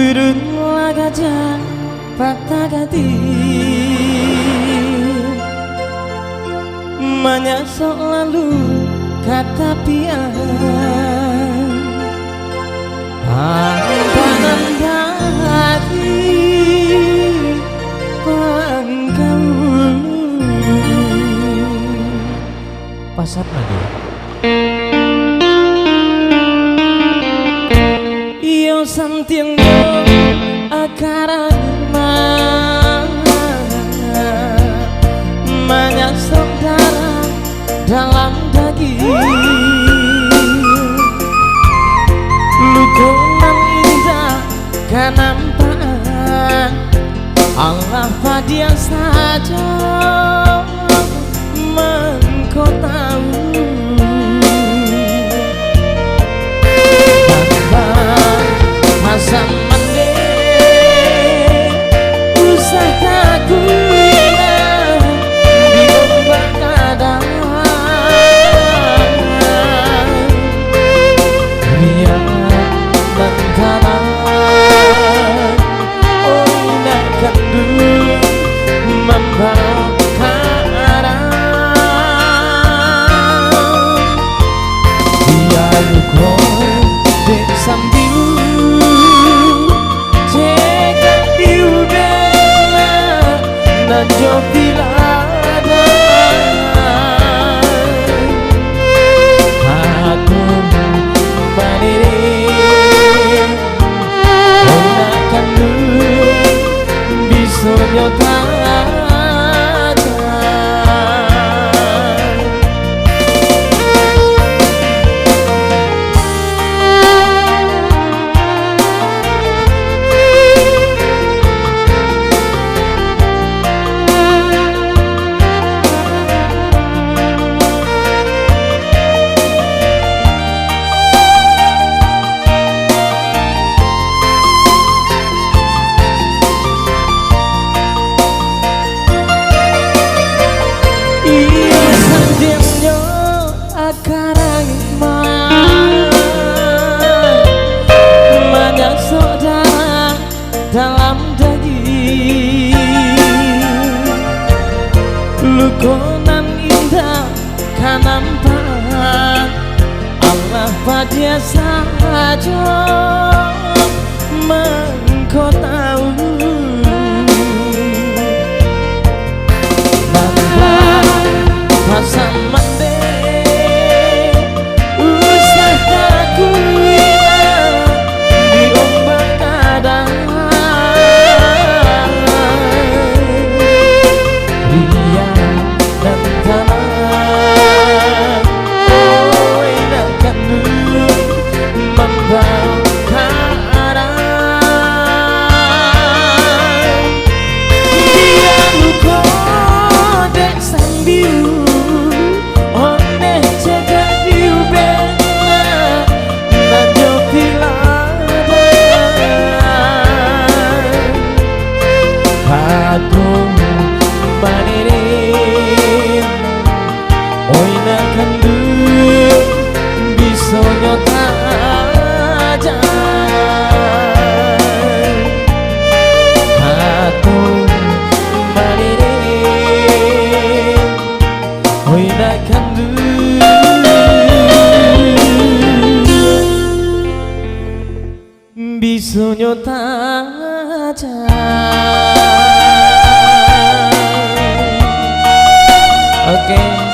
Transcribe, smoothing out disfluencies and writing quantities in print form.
turun gajah patah gati menyosok lalu kata pian tangan hati pangkaulu pasat lagi iyo santiang akarama menyosok darah dalam daging lukunan indah kenampaan Allah padia saja mengkau tahu tanpa masa mandi usah takutnya diombak kadang biar bangkalan oh nak kendu membawa sambil cekak diubela najo pilada aku berdiri gunakan bisa nyota dalam daging lukonan indah kanampan Allah padia saja mengkau tahu tanpa masa mandi usah takut diombak kadang Bisonya tajam. Oke.